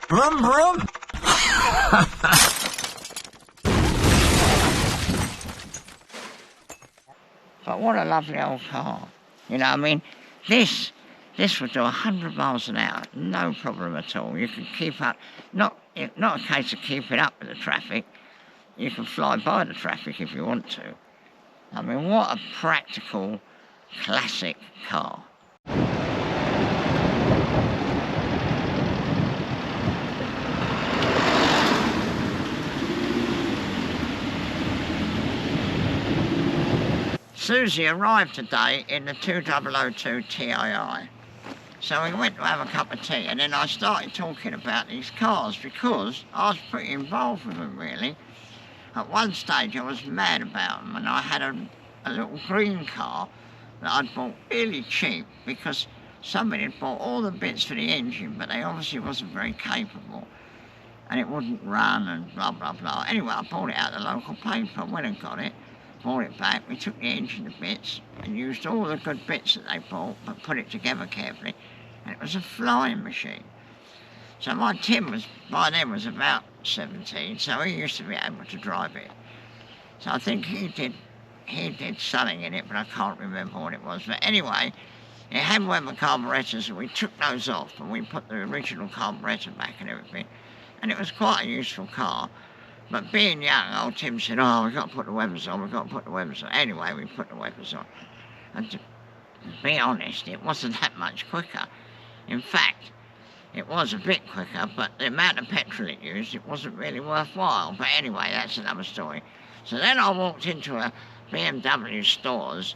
Vroom, vroom. But what a lovely old car. You know, I mean, this would do 100 miles an hour, no problem at all. You can keep up, not a case of keeping up with the traffic, you can fly by the traffic if you want to. I mean, what a practical, classic car. Suzie arrived today in the 2002 TII. So we went to have a cup of tea, and then I started talking about these cars because I was pretty involved with them, really. At one stage I was mad about them, and I had a little green car that I'd bought really cheap because somebody had bought all the bits for the engine, but they obviously wasn't very capable, and it wouldn't run and blah, blah, blah. Anyway, I bought it out of the local paper, went and got it, bought it back. We took the engine to bits and used all the good bits that they bought, but put it together carefully, and it was a flying machine. So my Tim by then was about 17, so he used to be able to drive it. So I think he did something in it, but I can't remember what it was. But anyway, it had Weber carburetors, and we took those off, and we put the original carburetor back and everything. And it was quite a useful car. But being young, old Tim said, oh, we've got to put the Webers on, we've got to put the Webers on. Anyway, we put the Webers on. And to be honest, it wasn't that much quicker. In fact, it was a bit quicker, but the amount of petrol it used, it wasn't really worthwhile. But anyway, that's another story. So then I walked into a BMW stores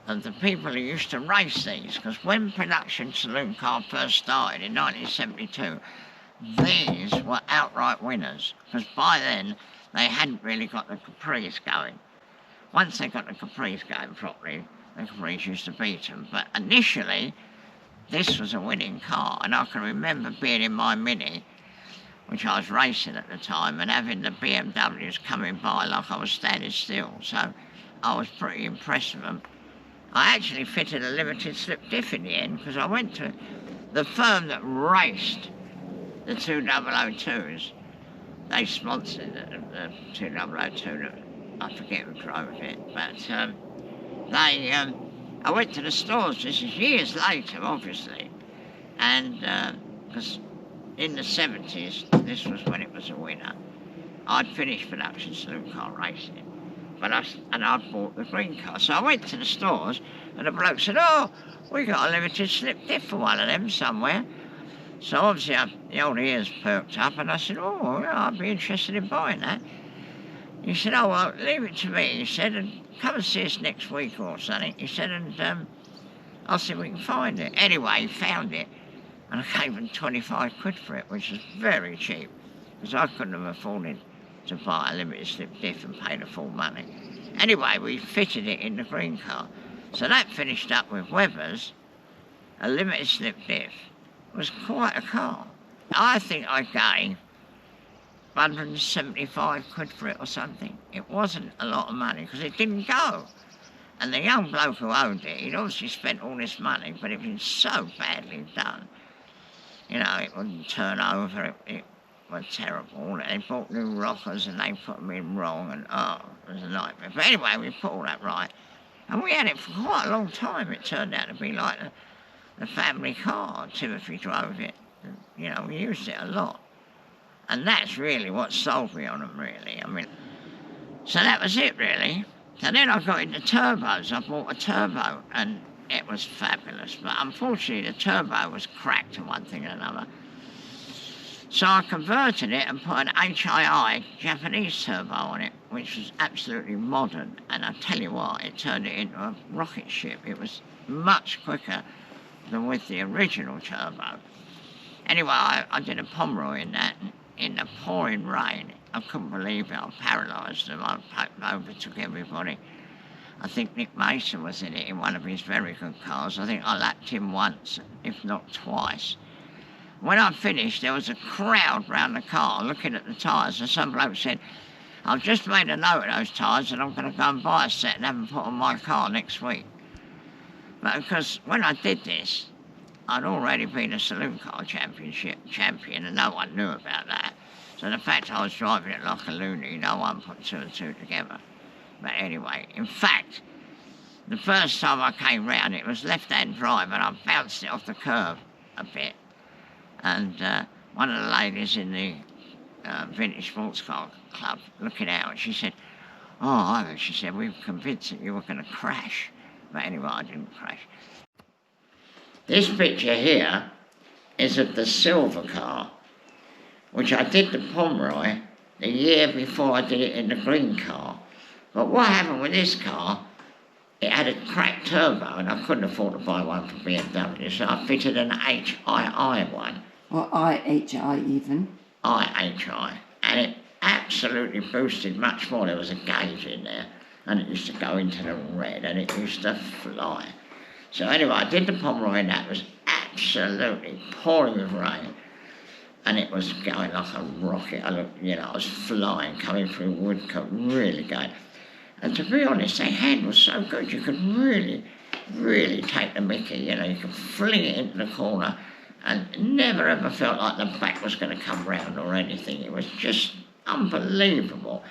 of the people who used to race these, because when production saloon car first started in 1972, these were outright winners, because by then they hadn't really got the Caprice going. Once they got the Caprice going properly, the Caprice used to beat them. But initially, this was a winning car, and I can remember being in my Mini, which I was racing at the time, and having the BMWs coming by like I was standing still. So I was pretty impressed with them. I actually fitted a limited slip diff in the end, because I went to the firm that raced the 2002s. They sponsored the 2002. I forget who drove it, but I went to the stores. This is years later, obviously, and because in the 70s, this was when it was a winner. I'd finished production saloon car racing, but I bought the green car. So I went to the stores, and the bloke said, "Oh, we got a limited slip diff for one of them somewhere." So obviously the old ears perked up, and I said, "Oh, yeah, I'd be interested in buying that." He said, "Oh, well, leave it to me," he said, "and come and see us next week or something." He said, "and I'll see if we can find it." Anyway, he found it, and I gave him 25 quid for it, which was very cheap, because I couldn't have afforded to buy a limited slip diff and pay the full money. Anyway, we fitted it in the green car. So that finished up with Webers, a limited slip diff. It was quite a car. I think I gave 175 quid for it or something. It wasn't a lot of money because it didn't go. And the young bloke who owned it, he'd obviously spent all this money, but it was so badly done. You know, it wouldn't turn over, it was terrible. They bought new rockers and they put them in wrong, and it was a nightmare. But anyway, we put all that right. And we had it for quite a long time. It turned out to be like the family car. Timothy drove it. And, you know, we used it a lot. And that's really what sold me on them, really. I mean, so that was it, really. So then I got into turbos. I bought a turbo, and it was fabulous. But unfortunately, the turbo was cracked and one thing and another. So I converted it and put an HII Japanese turbo on it, which was absolutely modern. And I tell you what, it turned it into a rocket ship. It was much quicker than with the original turbo. Anyway, I did a Pomeroy in that, and in the pouring rain. I couldn't believe it. I paralysed them. I overtook everybody. I think Nick Mason was in it in one of his very good cars. I think I lapped him once, if not twice. When I finished, there was a crowd round the car looking at the tyres, and some bloke said, "I've just made a note of those tyres and I'm going to go and buy a set and have them put on my car next week." But because when I did this, I'd already been a saloon car champion, and no one knew about that. So the fact I was driving it like a loony, no one put two and two together. But anyway, in fact, the first time I came round, it was left-hand drive, and I bounced it off the curb a bit. And one of the ladies in the vintage sports car club looking out, and she said, "Oh, Ivan," she said, "we were convinced that you were going to crash." But anyway, I didn't crash. This picture here is of the silver car, which I did the Pomeroy the year before I did it in the green car. But what happened with this car, it had a cracked turbo, and I couldn't afford to buy one for BMW, so I fitted an HII one. Or IHI even. IHI. And it absolutely boosted much more. There was a gauge in there, and it used to go into the red, and it used to fly. So anyway, I did the Pomeroy, and that was absolutely pouring with rain. And it was going like a rocket. I was flying, coming through Woodcote, really going. And to be honest, the hand was so good, you could really, really take the mickey. You could fling it into the corner, and never ever felt like the back was going to come round or anything. It was just unbelievable.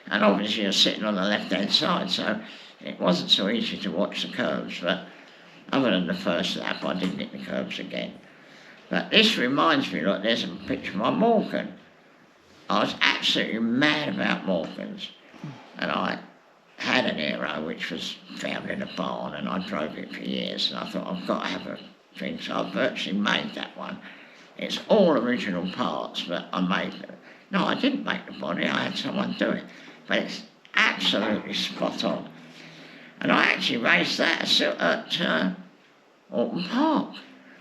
And obviously you're sitting on the left-hand side, so it wasn't so easy to watch the curves. But other than the first lap, I didn't hit the curves again. But this reminds me, look, there's a picture of my Morgan. I was absolutely mad about Morgans. And I had an Aero which was found in a barn, and I drove it for years. And I thought, I've got to have a thing. So I virtually made that one. It's all original parts, but I made it. No, I didn't make the body. I had someone do it. But it's absolutely spot on. And I actually raced that at Alton Park.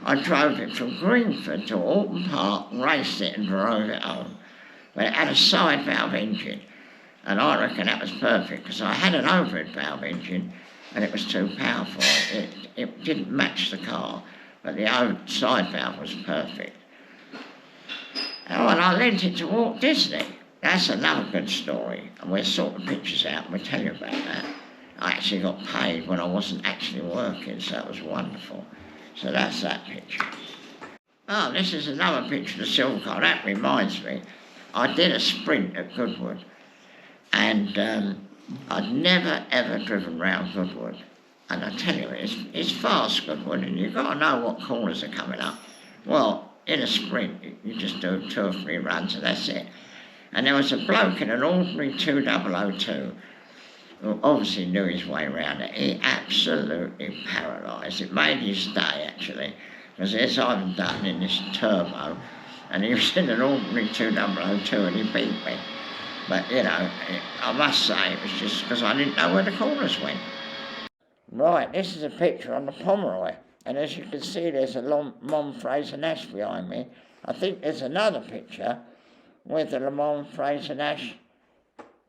I drove it from Greenford to Alton Park, raced it and drove it home. But it had a side valve engine, and I reckon that was perfect because I had an overhead valve engine and it was too powerful. It didn't match the car, but the side valve was perfect. Oh, and I lent it to Walt Disney. That's another good story, and we'll sort the pictures out and we'll tell you about that. I actually got paid when I wasn't actually working, so that was wonderful. So that's that picture. Oh, this is another picture of the silver car. That reminds me, I did a sprint at Goodwood, and I'd never ever driven round Goodwood. And I tell you, it's fast, Goodwood, and you've got to know what corners are coming up. Well, in a sprint, you just do 2 or 3 runs and that's it. And there was a bloke in an ordinary 2002 who obviously knew his way around it. He absolutely paralysed. It made his day, actually, because there's Ivan Dutton in this turbo, and he was in an ordinary 2002 and he beat me. But, I must say, it was just because I didn't know where the corners went. Right, this is a picture on the Pomeroy, and as you can see, there's a Le Mans Fraser Nash behind me. I think there's another picture with the Le Mans Fraser Nash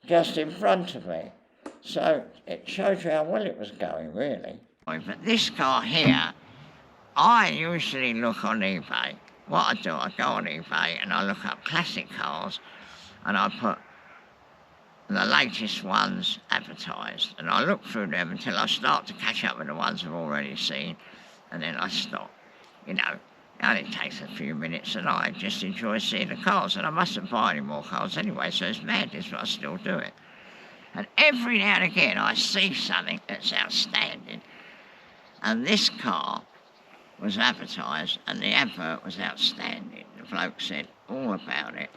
just in front of me. So it shows you how well it was going, really. But this car here, I usually look on eBay. What I do, I go on eBay and I look up classic cars and I put the latest ones advertised, and I look through them until I start to catch up with the ones I've already seen, and then I stop. It only takes a few minutes, and I just enjoy seeing the cars, and I mustn't buy any more cars anyway, so it's madness, but I still do it. And every now and again I see something that's outstanding, and this car was advertised, and the advert was outstanding. The bloke said all about it,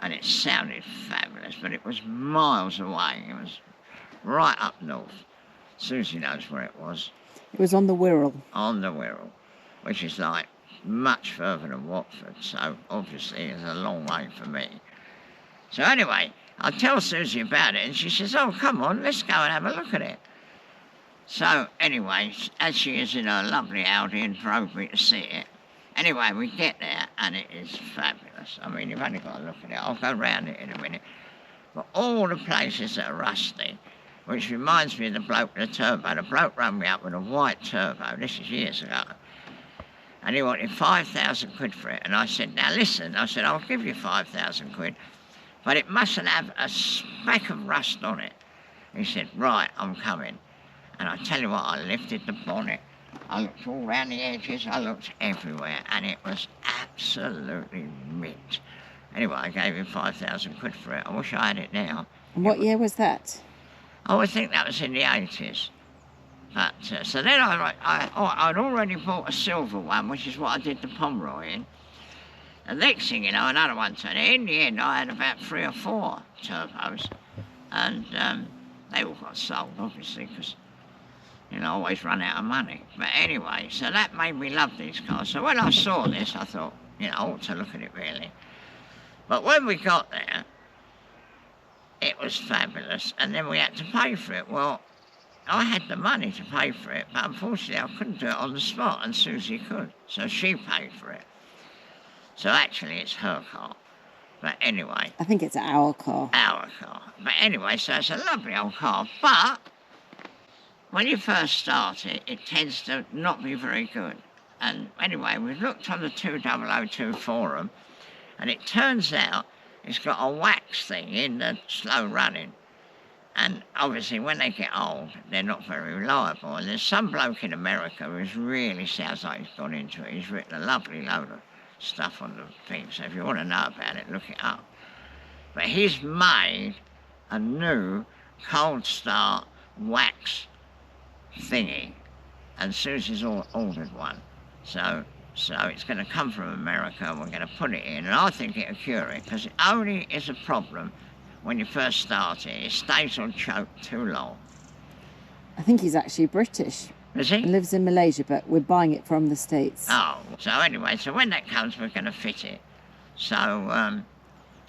and it sounded fabulous, but it was miles away. It was right up north. Suzie knows where it was. It was on the Wirral. On the Wirral, which is like much further than Watford, so obviously it's a long way for me. So anyway, I tell Suzie about it, and she says, "Oh, come on, let's go and have a look at it." So anyway, as she is in her lovely Audi and drove me to see it, anyway, we get there, and it is fabulous. I mean, you've only got to look at it. I'll go round it in a minute. But all the places that are rusty, which reminds me of the bloke with the turbo. The bloke rang me up with a white turbo. This is years ago. And he wanted 5,000 quid for it. And I said, "Now listen," I said, "I'll give you 5,000 quid, but it mustn't have a speck of rust on it." He said, "Right, I'm coming." And I tell you what, I lifted the bonnet, I looked all round the edges, I looked everywhere, and it was absolutely mint. Anyway, I gave him 5,000 quid for it. I wish I had it now. And what year was that? I think that was in the 80s. But, so then I'd already bought a silver one, which is what I did the Pomeroy in. The next thing you know, another one turned. In the end, I had about 3 or 4 turbos. And they all got sold, obviously, because, I always run out of money. But anyway, so that made me love these cars. So when I saw this, I thought, I ought to look at it, really. But when we got there, it was fabulous, and then we had to pay for it. Well, I had the money to pay for it, but unfortunately I couldn't do it on the spot, and Suzie could, so she paid for it. So actually it's her car. But anyway. I think it's our car. Our car. But anyway, so it's a lovely old car, but when you first start it, it tends to not be very good. And anyway, we looked on the 2002 forum, and it turns out it's got a wax thing in the slow running. And obviously when they get old, they're not very reliable. And there's some bloke in America who really sounds like he's gone into it. He's written a lovely load of stuff on the thing. So if you want to know about it, look it up. But he's made a new cold start wax thingy. And Susie's ordered one. So it's going to come from America, and we're going to put it in, and I think it'll cure it, because it only is a problem when you first start it. It stays on choke too long. I think he's actually British. Is he? He lives in Malaysia, but we're buying it from the States. Oh, so anyway, so when that comes, we're going to fit it. So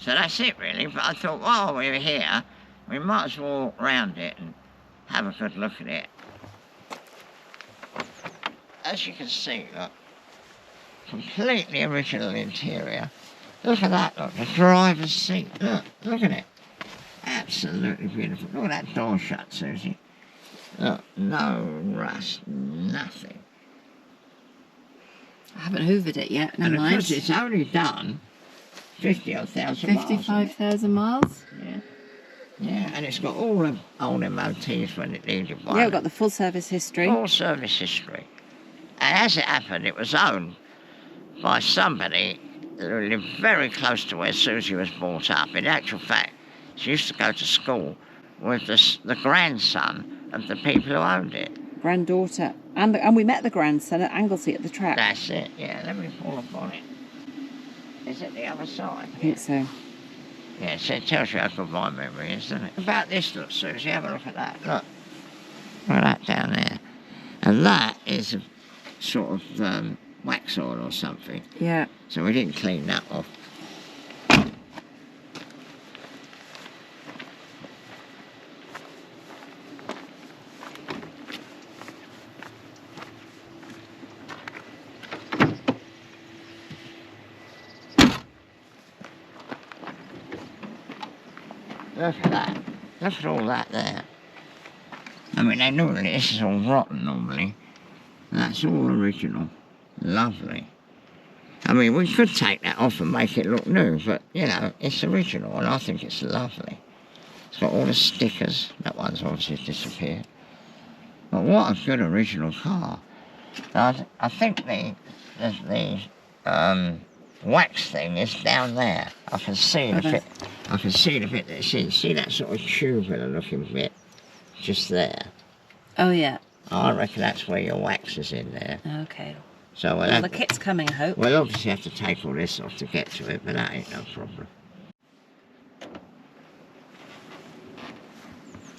that's it, really. But I thought, while we're here, we might as well walk around it and have a good look at it. As you can see, look. Completely original interior. Look at that, look, the driver's seat. Look at it. Absolutely beautiful. Look at that door shut, Suzie. Look, no rust, nothing. I haven't hoovered it yet, never and of mind. course it's only done 50,000 miles. 55,000 miles? Yeah. Yeah, and it's got all the old MOTs when it needed one. Yeah, we've got the full service history. Full service history. And as it happened, it was owned by somebody who lived very close to where Suzie was brought up. In actual fact, she used to go to school with the grandson of the people who owned it. Granddaughter. And we met the grandson at Anglesey at the track. That's it, yeah. Let me pull up on it. Is it the other side? I think so. Yeah, so it tells you how good my memory is, doesn't it? About this, look, Suzie, have a look at that. Look. Look at that down there. And that is a sort of wax oil or something. Yeah. So we didn't clean that off. Look at that. Look at all that there. I mean, this is all rotten normally. That's all original. Lovely. I mean, we could take that off and make it look new, but, it's original, and I think it's lovely. It's got all the stickers. That one's obviously disappeared. But what a good original car. I think the wax thing is down there. I can see the bit. I can see the bit that's in. See that sort of tubular looking bit? Just there. Oh, yeah. I reckon that's where your wax is in there. Okay. So well, the kit's coming, I hope. We'll obviously have to take all this off to get to it, but that ain't no problem.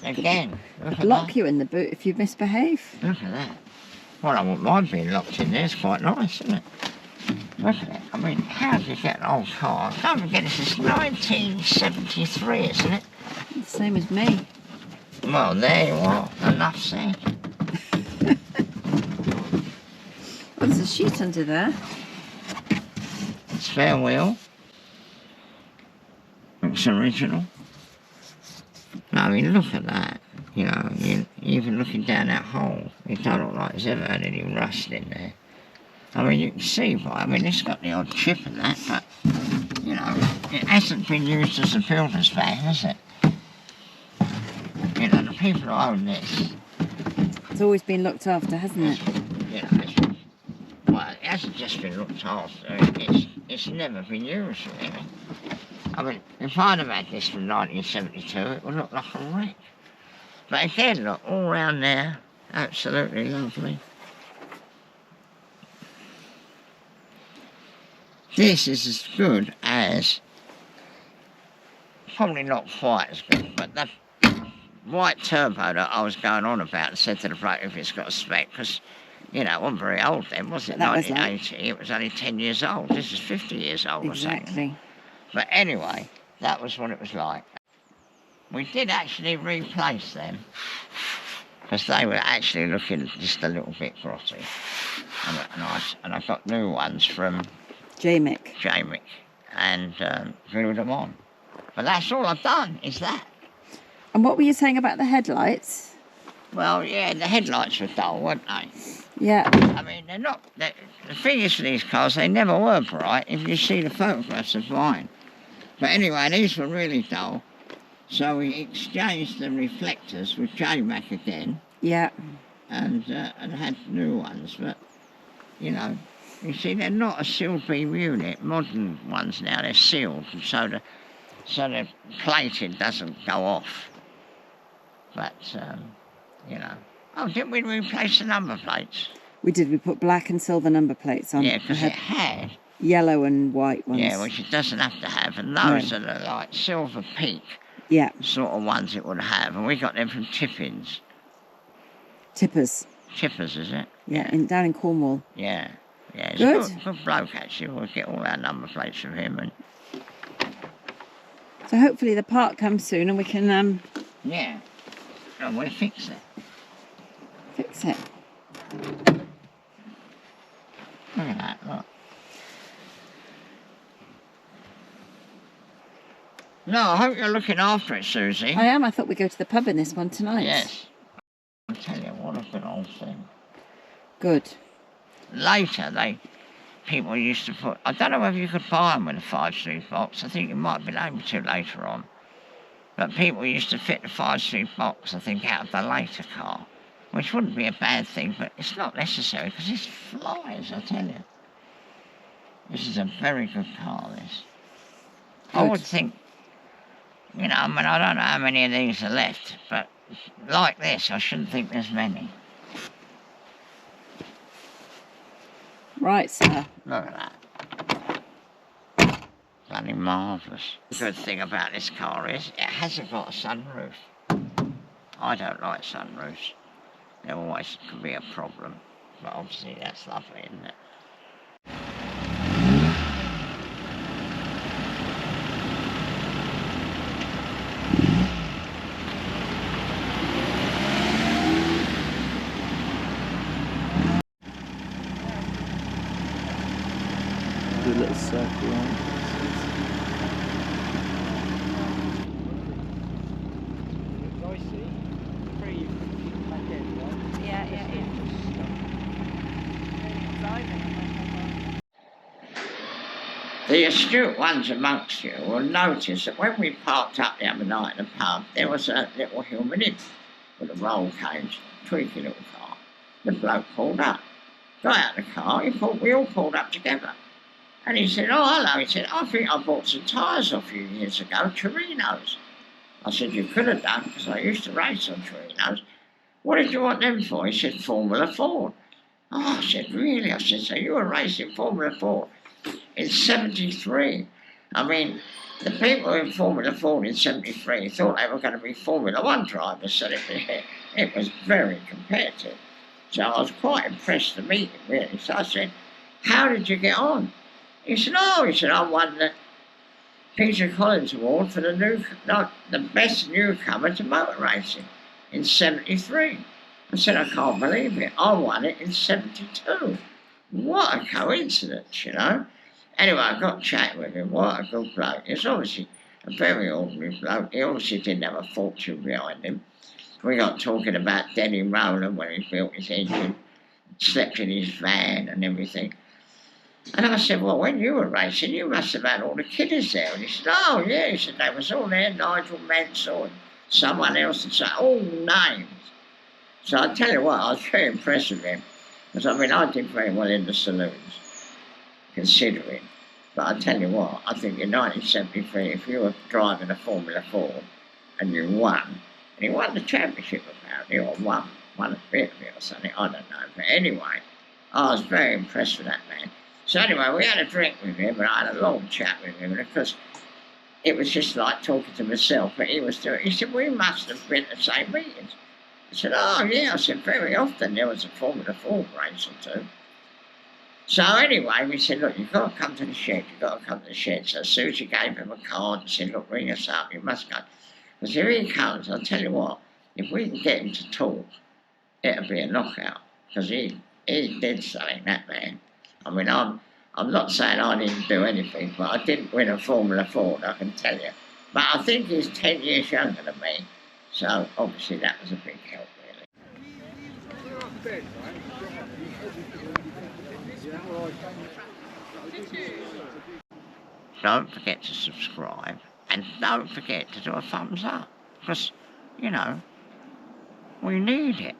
Again, look at Lock that. you in the boot if you misbehave. Look at that. Well, I wouldn't mind being locked in there. It's quite nice, isn't it? Look at it. I mean, how do you get an old car? Don't forget, this is 1973, isn't it? Same as me. Well, there you are. Enough said. Oh, there's a sheet under there. Spare wheel. Looks original. I mean, look at that. Even looking down that hole, it don't look like there's ever had any rust in there. I mean, you can see it's got the odd chip and that, but, it hasn't been used as a builder's van, has it? The people who own this. It's always been looked after, hasn't it? hasn't just been looked after. It's never been used, really. I mean, if I'd have had this from 1972, it would look like a wreck. But again, look, all round there, absolutely lovely. This is as good as, probably not quite as good, but the white turbo that I was going on about and said to the bloke if it's got a spec, because, you know, it wasn't very old then, was it? That was 1980, it was only 10 years old. This is 50 years old or something. Exactly. But anyway, that was what it was like. We did actually replace them, because they were actually looking just a little bit grotty. And I got new ones from J-Mick. And glued them on. But that's all I've done, is that. And what were you saying about the headlights? Well, yeah, the headlights were dull, weren't they? Yeah. I mean, they're not... The thing is for these cars, they never were bright if you see the photographs of mine. But anyway, these were really dull. So we exchanged the reflectors with J-Mac again. Yeah. And had new ones, but, you know, you see, they're not a sealed beam unit. Modern ones now, they're sealed, and so the plating doesn't go off. But, you know... Oh, didn't we replace the number plates? We did. We put black and silver number plates on. Yeah, because it had... Yellow and white ones. Yeah, which it doesn't have to have. And those are the, like, silver peak sort of ones it would have. And we got them from Tippins. Tippers. Tippers, is it? Yeah, down in Cornwall. Yeah. Yeah, he's a good bloke, actually. We'll get all our number plates from him. And so hopefully the part comes soon and we can... yeah. And we'll fix it. Fix it. Look at that, look. No, I hope you're looking after it, Susie. I am. I thought we'd go to the pub in this one tonight. Yes. I tell you, what a good old thing. Good. Later, people used to put... I don't know whether you could buy them with a 5-sleeve box. I think you might have been able to later on. But people used to fit the 5-sleeve box, I think, out of the later car. Which wouldn't be a bad thing, but it's not necessary, because this flies, I tell you. This is a very good car, this. Good. I would think... You know, I mean, I don't know how many of these are left, but like this, I shouldn't think there's many. Right, sir. Look at that. Bloody marvellous. The good thing about this car is it hasn't got a sunroof. I don't like sunroofs. There always can be a problem. But obviously that's lovely, isn't it? Do a little circle on. The astute ones amongst you will notice that when we parked up the other night in the pub, there was a little human in with a roll cage, tweaky little car. The bloke pulled up, got out of the car, we all pulled up together. And he said, oh, hello. He said, I think I bought some tyres off you years ago, Torinos. I said, you could have done, because I used to race on Torinos. What did you want them for? He said, Formula Ford. Oh, I said, really? I said, so you were racing Formula Ford in 73. I mean, the people in Formula Ford in 73 thought they were going to be Formula One drivers, so it was very competitive. So I was quite impressed to meet him, really. So I said, how did you get on? He said, I won the Peter Collins Award for the best newcomer to motor racing in 73. I said, I can't believe it. I won it in 72. What a coincidence, you know. Anyway, I got chatting with him. What a good bloke. He's obviously a very ordinary bloke. He obviously didn't have a fortune behind him. We got talking about Denny Rowland when he built his engine, slept in his van and everything. And I said, well, when you were racing, you must have had all the kiddies there. And he said, oh, yeah. He said, they was all there, Nigel Mansell and someone else, and so all names. So I tell you what, I was very impressed with him. Because, I mean, I did very well in the saloons, considering. But I tell you what, I think in 1973, if you were driving a Formula 4 and you won, and he won the championship apparently, or won a bit of it or something, I don't know. But anyway, I was very impressed with that man. So anyway, we had a drink with him, and I had a long chat with him, because it was just like talking to myself, but he was doing. He said, "We must have been at the same meetings." I said, "Oh yeah." I said, "Very often there was a Formula 4 race or two." So anyway, we said, "Look, you've got to come to the shed. You've got to come to the shed." So Suzie gave him a card and said, "Look, ring us up. You must go." Because if he comes, I'll tell you what, if we can get him to talk, it'll be a knockout. Because he did something, that man. I mean, I'm not saying I didn't do anything, but I didn't win a Formula 4, I can tell you. But I think he's 10 years younger than me. So obviously that was a big help, really. Don't forget to subscribe, and don't forget to do a thumbs up, because, you know, we need it.